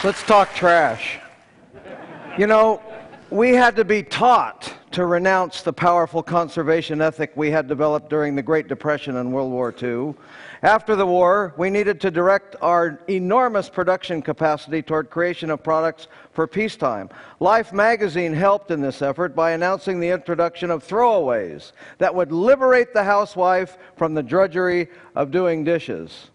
Let's talk trash. You know, we had to be taught to renounce the powerful conservation ethic we had developed during the Great Depression and World War II. After the war, we needed to direct our enormous production capacity toward creation of products for peacetime. Life magazine helped in this effort by announcing the introduction of throwaways that would liberate the housewife from the drudgery of doing dishes.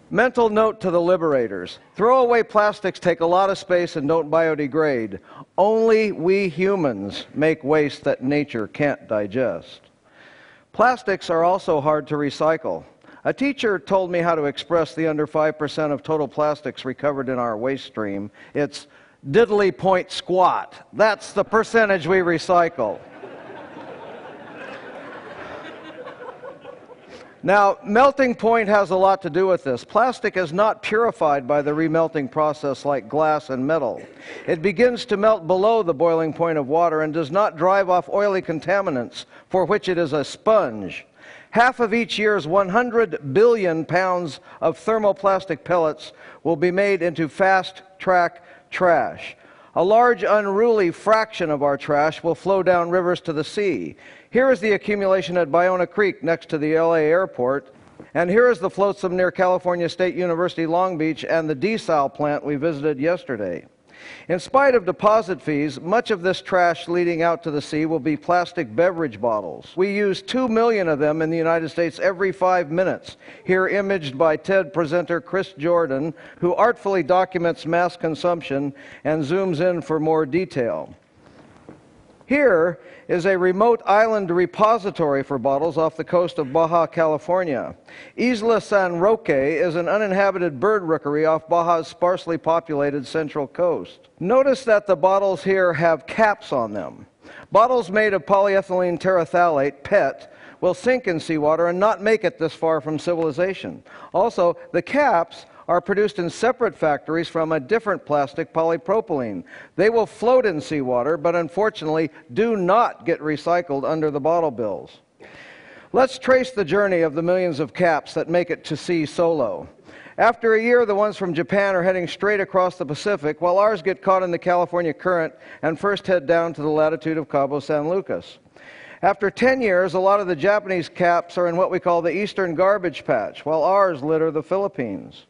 Mental note to the liberators: throwaway plastics take a lot of space and don't biodegrade. Only we humans make waste that nature can't digest. Plastics are also hard to recycle. A teacher told me how to express the under 5% of total plastics recovered in our waste stream. It's diddly point squat. That's the percentage we recycle. Now, melting point has a lot to do with this. Plastic is not purified by the remelting process like glass and metal. It begins to melt below the boiling point of water and does not drive off oily contaminants, for which it is a sponge. Half of each year's 100 billion pounds of thermoplastic pellets will be made into fast-track trash. A large unruly fraction of our trash will flow down rivers to the sea. Here is the accumulation at Ballona Creek next to the LA airport, and here is the flotsam near California State University Long Beach and the desal plant we visited yesterday. In spite of deposit fees, much of this trash leading out to the sea will be plastic beverage bottles. We use 2 million of them in the United States every 5 minutes, here imaged by TED presenter Chris Jordan, who artfully documents mass consumption and zooms in for more detail. Here is a remote island repository for bottles off the coast of Baja California. Isla San Roque is an uninhabited bird rookery off Baja's sparsely populated central coast. Notice that the bottles here have caps on them. Bottles made of polyethylene terephthalate, PET, will sink in seawater and not make it this far from civilization. Also, the caps are produced in separate factories from a different plastic, polypropylene. They will float in seawater, but unfortunately do not get recycled under the bottle bills. Let's trace the journey of the millions of caps that make it to sea solo. After a year, the ones from Japan are heading straight across the Pacific, while ours get caught in the California current and first head down to the latitude of Cabo San Lucas. After 10 years, a lot of the Japanese caps are in what we call the Eastern Garbage Patch, while ours litter the Philippines.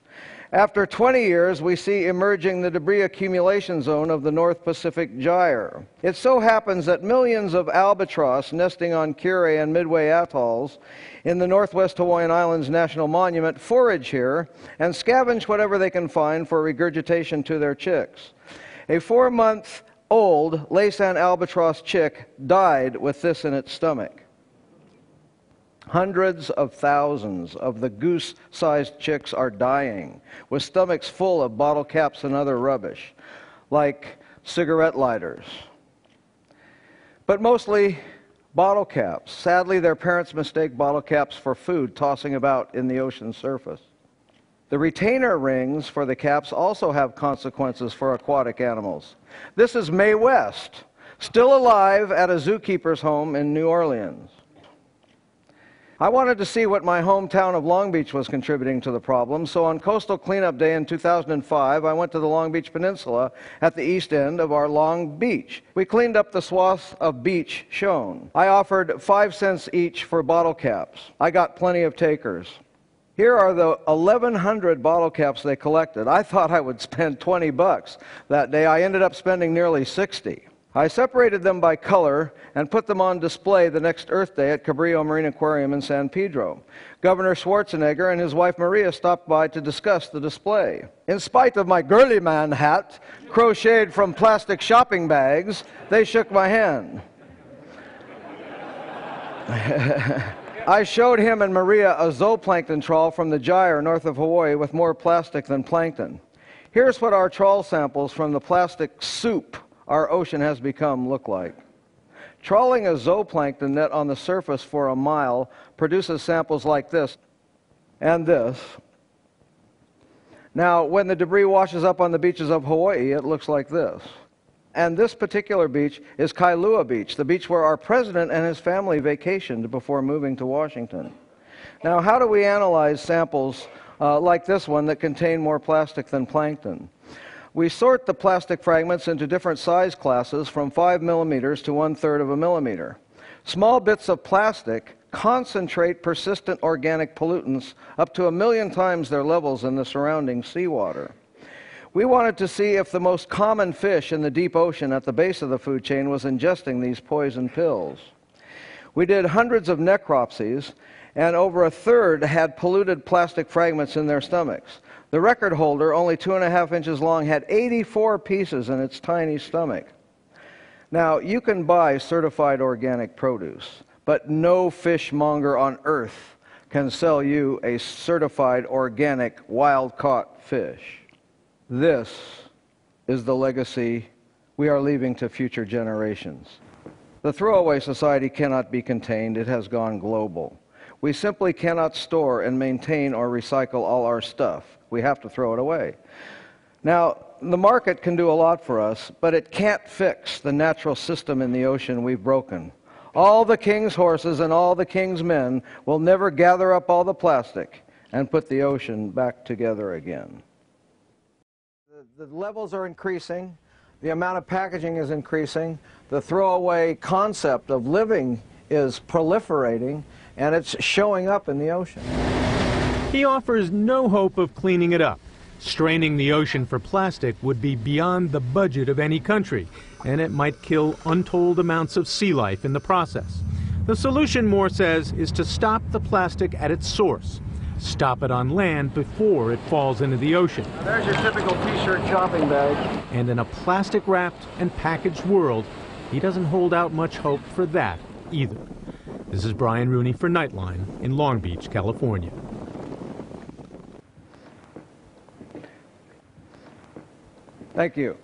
After 20 years, we see emerging the debris accumulation zone of the North Pacific Gyre. It so happens that millions of albatross nesting on Kure and Midway atolls in the Northwest Hawaiian Islands National Monument forage here and scavenge whatever they can find for regurgitation to their chicks. A 4-month-old Laysan albatross chick died with this in its stomach. Hundreds of thousands of the goose-sized chicks are dying, with stomachs full of bottle caps and other rubbish, like cigarette lighters. But mostly bottle caps. Sadly, their parents mistake bottle caps for food, tossing about in the ocean surface. The retainer rings for the caps also have consequences for aquatic animals. This is Mae West, still alive at a zookeeper's home in New Orleans. I wanted to see what my hometown of Long Beach was contributing to the problem, so on Coastal Cleanup Day in 2005, I went to the Long Beach Peninsula at the east end of our Long Beach. We cleaned up the swaths of beach shown. I offered 5 cents each for bottle caps. I got plenty of takers. Here are the 1,100 bottle caps they collected. I thought I would spend 20 bucks that day. I ended up spending nearly 60. I separated them by color and put them on display the next Earth Day at Cabrillo Marine Aquarium in San Pedro. Governor Schwarzenegger and his wife Maria stopped by to discuss the display. In spite of my girly man hat, crocheted from plastic shopping bags, they shook my hand. I showed him and Maria a zooplankton trawl from the Gyre north of Hawaii with more plastic than plankton. Here's what our trawl samples from the plastic soup our ocean has become look like. Trawling a zooplankton net on the surface for a mile produces samples like this and this. Now, when the debris washes up on the beaches of Hawaii, it looks like this. And this particular beach is Kailua Beach, the beach where our president and his family vacationed before moving to Washington. Now, how do we analyze samples like this one that contain more plastic than plankton? We sort the plastic fragments into different size classes from 5 millimeters to 1/3 of a millimeter. Small bits of plastic concentrate persistent organic pollutants up to 1,000,000 times their levels in the surrounding seawater. We wanted to see if the most common fish in the deep ocean at the base of the food chain was ingesting these poison pills. We did hundreds of necropsies, and over 1/3 had polluted plastic fragments in their stomachs. The record holder, only 2.5 inches long, had 84 pieces in its tiny stomach. Now, you can buy certified organic produce, but no fishmonger on earth can sell you a certified organic wild-caught fish. This is the legacy we are leaving to future generations. The throwaway society cannot be contained. It has gone global. We simply cannot store and maintain or recycle all our stuff. We have to throw it away. Now, the market can do a lot for us, but it can't fix the natural system in the ocean we've broken. All the king's horses and all the king's men will never gather up all the plastic and put the ocean back together again. The levels are increasing. The amount of packaging is increasing. The throwaway concept of living is proliferating, and it's showing up in the ocean. He offers no hope of cleaning it up. Straining the ocean for plastic would be beyond the budget of any country, and it might kill untold amounts of sea life in the process. The solution, Moore says, is to stop the plastic at its source. Stop it on land before it falls into the ocean. There's your typical t-shirt shopping bag. And in a plastic-wrapped and packaged world, he doesn't hold out much hope for that either. This is Brian Rooney for Nightline in Long Beach, California. Thank you.